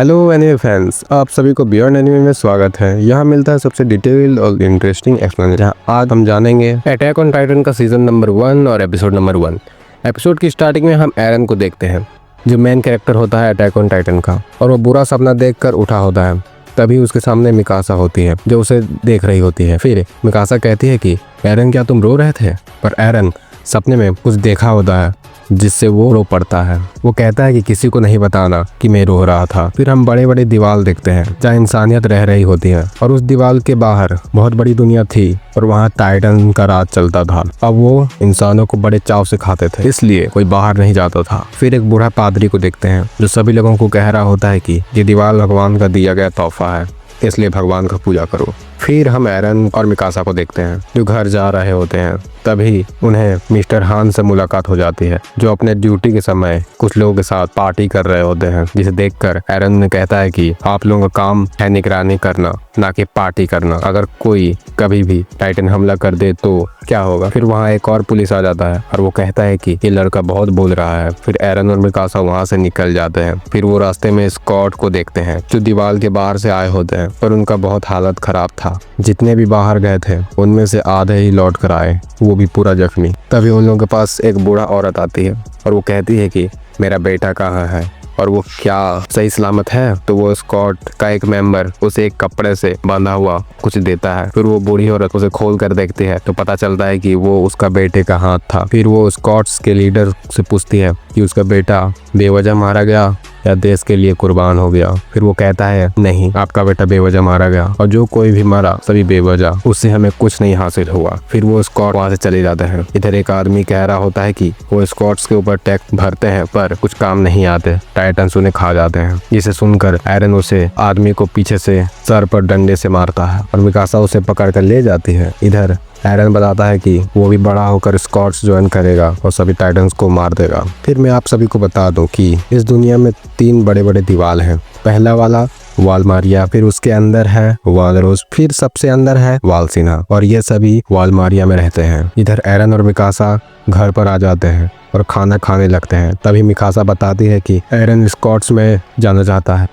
Hello anime fans, आप सभी को बियॉन्ड एनिमे में स्वागत है। यहाँ मिलता है सबसे डिटेल्ड और इंटरेस्टिंग एक्सप्लेनेशन। आज हम जानेंगे अटैक ऑन टाइटन का सीजन नंबर 1 और एपिसोड नंबर 1। एपिसोड की स्टार्टिंग में हम एरन को देखते हैं, जो मेन कैरेक्टर होता है अटैक ऑन टाइटन का, और वो बुरा सपना देखकर उठा होता है। तभी उसके सामने मिकासा होती है, जो उसे देख रही होती है। फिर मिकासा कहती है कि एरन, क्या तुम रो रहे थे? पर एरन सपने में कुछ देखा होता है जिससे वो रो पड़ता है। वो कहता है कि किसी को नहीं बताना कि मैं रो रहा था। फिर हम बड़े बड़े दीवार देखते हैं जहाँ इंसानियत रह रही होती है, और उस दीवार के बाहर बहुत बड़ी दुनिया थी और वहाँ टाइटन का राज चलता था। अब वो इंसानों को बड़े चाव से खाते थे, इसलिए कोई बाहर नहीं जाता था। फिर एक बूढ़ा पादरी को देखते हैं जो सभी लोगों को कह रहा होता है कि ये दीवार भगवान का दिया गया तोहफा है, इसलिए भगवान का पूजा करो। फिर हम एरन और मिकासा को देखते हैं जो घर जा रहे होते हैं। तभी उन्हें मिस्टर हान से मुलाकात हो जाती है, जो अपने ड्यूटी के समय कुछ लोगों के साथ पार्टी कर रहे होते हैं, जिसे देखकर एरन ने कहता है कि आप लोगों का काम है निगरानी करना, ना कि पार्टी करना। अगर कोई कभी भी टाइटन हमला कर दे तो क्या होगा? फिर वहाँ एक और पुलिस आ जाता है और वो कहता है कि ये लड़का बहुत बोल रहा है। फिर एरन और मिकासा वहाँ से निकल जाते हैं। फिर वो रास्ते में स्कॉट को देखते हैं जो दीवार के बाहर से आए होते हैं, पर उनका बहुत हालत खराब था। जितने भी बाहर गए थे उनमें से आधे ही लौट कर आए, वो भी पूरा जख्मी। तभी उन लोगों के पास एक बूढ़ा औरत आती है और वो कहती है कि मेरा बेटा कहाँ है और वो क्या सही सलामत है? तो वो स्कॉट का एक मेंबर उसे एक कपड़े से बांधा हुआ कुछ देता है। फिर वो बूढ़ी औरत उसे खोल कर देखती है तो पता चलता है कि वो उसका बेटे का हाथ था। फिर वो स्कॉट्स के लीडर से पूछती है कि उसका बेटा बेवजह मारा गया या देश के लिए कुर्बान हो गया। फिर वो कहता है नहीं, आपका बेटा बेवजह मारा गया, और जो कोई भी मारा सभी बेवजह, उससे हमें कुछ नहीं हासिल हुआ। फिर वो स्कॉट वहाँ से चले जाते हैं। इधर एक आदमी कह रहा होता है कि वो स्कॉट्स के ऊपर टैक्स भरते हैं पर कुछ काम नहीं आते, टाइटन्स उन्हें खा जाते हैं। जिसे सुनकर एरन उसे आदमी को पीछे से सर पर डंडे से मारता है और मिकासा उसे पकड़ कर ले जाती है। इधर एरन बताता है कि वो भी बड़ा होकर स्कॉट्स ज्वाइन करेगा और सभी टाइटन्स को मार देगा। फिर मैं आप सभी को बता दूं कि इस दुनिया में 3 बड़े बड़े दीवार हैं। पहला वाला वालमारिया, फिर उसके अंदर है वालरोस, फिर सबसे अंदर है वालसीना, और ये सभी वालमारिया में रहते हैं। इधर एरन और मिकासा घर पर आ जाते हैं और खाना खाने लगते हैं। तभी मिकासा बताती है कि एरन स्कॉट्स में जाना चाहता है।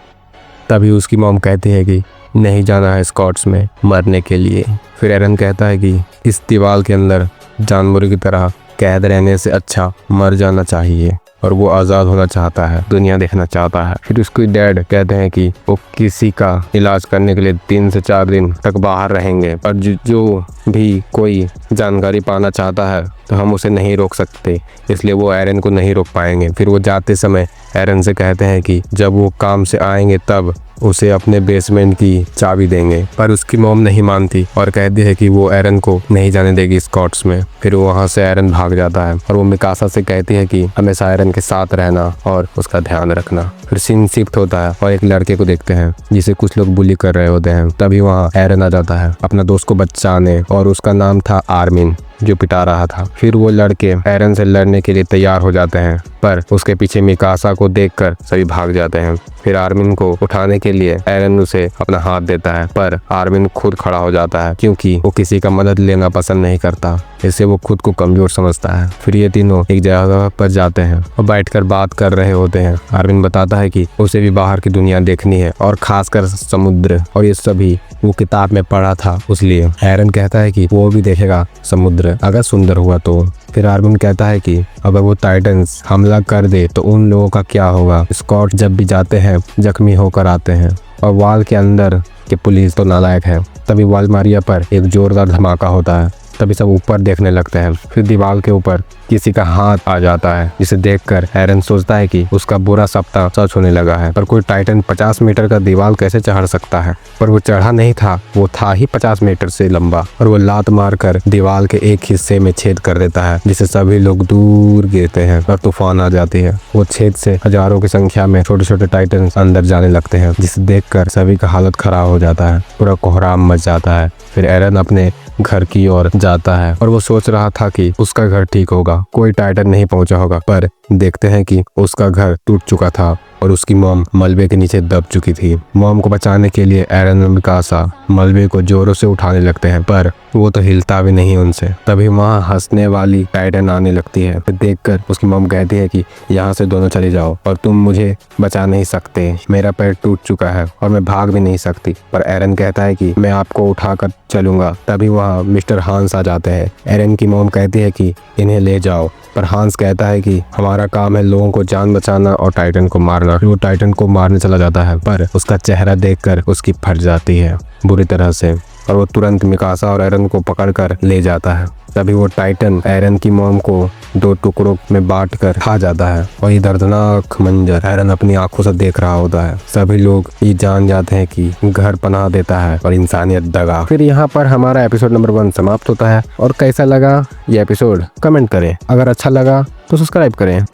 तभी उसकी मॉम कहती है कि नहीं जाना है स्कॉट्स में मरने के लिए। फिर एरन कहता है कि इस दीवार के अंदर जानवरों की तरह कैद रहने से अच्छा मर जाना चाहिए, और वो आज़ाद होना चाहता है, दुनिया देखना चाहता है। फिर उसके डैड कहते हैं कि वो किसी का इलाज करने के लिए 3 से 4 दिन तक बाहर रहेंगे, और जो भी कोई जानकारी पाना चाहता है तो हम उसे नहीं रोक सकते, इसलिए वो एरन को नहीं रोक पाएंगे। फिर वो जाते समय एरन से कहते हैं कि जब वो काम से आएंगे तब उसे अपने बेसमेंट की चाबी देंगे, पर उसकी मॉम नहीं मानती और कहती है कि वो एरन को नहीं जाने देगी स्कॉट्स में। फिर वो वहाँ से एरन भाग जाता है और वो मिकासा से कहती है कि हमेशा एरन के साथ रहना और उसका ध्यान रखना। फिर सीन शिफ्ट होता है और एक लड़के को देखते हैं जिसे कुछ लोग बुली कर रहे होते हैं। तभी वहाँ एरन आ जाता है अपना दोस्त को बचाने, और उसका नाम था आर्मिन, जो पिटा रहा था। फिर वो लड़के एरन से लड़ने के लिए तैयार हो जाते हैं, पर उसके पीछे मिकासा को देखकर सभी भाग जाते हैं। फिर आर्मिन को उठाने के लिए एरन उसे अपना हाथ देता है, पर आर्मिन खुद खड़ा हो जाता है क्योंकि वो किसी का मदद लेना पसंद नहीं करता, इससे वो खुद को कमजोर समझता है। फिर ये तीनों एक जगह पर जाते हैं और बैठकर बात कर रहे होते हैं। आर्मिन बताता है कि उसे भी बाहर की दुनिया देखनी है, और खासकर समुद्र, और ये सभी वो किताब में पढ़ा था, इसलिए एरन कहता है कि वो भी देखेगा समुद्र अगर सुंदर हुआ तो। फिर आर्मिन कहता है कि अगर वो टाइटन्स हमला कर दे तो उन लोगों का क्या होगा? स्कॉट जब भी जाते हैं जख्मी होकर आते हैं, और वाल के अंदर के पुलिस तो नालायक है। तभी वालमारिया पर एक जोरदार धमाका होता है। तभी सब ऊपर देखने लगते हैं। फिर दीवार के ऊपर किसी का हाथ आ जाता है, जिसे देखकर एरन सोचता है कि उसका बुरा सपना सच होने लगा है। पर कोई टाइटन 50 मीटर का दीवार कैसे चढ़ सकता है? पर वो चढ़ा नहीं था, वो था ही 50 मीटर से लंबा, और वो लात मारकर दीवार के एक हिस्से में छेद कर देता है, जिससे सभी लोग दूर गिरते हैं और तूफान आ जाती है। वो छेद से हजारों की संख्या में छोटे छोटे टाइटन अंदर जाने लगते हैं, जिसे देखकर सभी का हालत खराब हो जाता है, पूरा कोहराम मच जाता है। फिर एरन अपने घर की ओर जाता है और वो सोच रहा था कि उसका घर ठीक होगा, कोई टाइटन नहीं पहुंचा होगा, पर देखते हैं कि उसका घर टूट चुका था और उसकी मॉम मलबे के नीचे दब चुकी थी। मॉम को बचाने के लिए एरन और मिकासा मलबे को जोरों से उठाने लगते हैं, पर वो तो हिलता भी नहीं उनसे। तभी वहाँ हंसने वाली टाइटन आने लगती है। देखकर उसकी मॉम कहती है कि यहाँ से दोनों चले जाओ और तुम मुझे बचा नहीं सकते, मेरा पैर टूट चुका है और मैं भाग भी नहीं सकती। पर एरन कहता है कि मैं आपको उठाकर चलूंगा। तभी वहाँ मिस्टर हांस आ जाते हैं। एरन की मॉम कहती है कि इन्हें ले जाओ, पर हांस कहता है कि हमारा काम है लोगों को जान बचाना और टाइटन को मारना। वो टाइटन को मारने चला जाता है, पर उसका चेहरा देखकर उसकी फट जाती है बुरी तरह से और वो तुरंत मिकासा और एरन को पकड़कर ले जाता है। तभी वो टाइटन एरन की मॉम को 2 टुकड़ों में बांटकर खा जाता है और ये दर्दनाक मंजर एरन अपनी आंखों से देख रहा होता है। सभी लोग ये जान जाते हैं कि घर पनाह देता है और इंसानियत दगा। फिर यहाँ पर हमारा एपिसोड नंबर 1 समाप्त होता है। और कैसा लगा ये एपिसोड कमेंट करें, अगर अच्छा लगा तो सब्सक्राइब करें।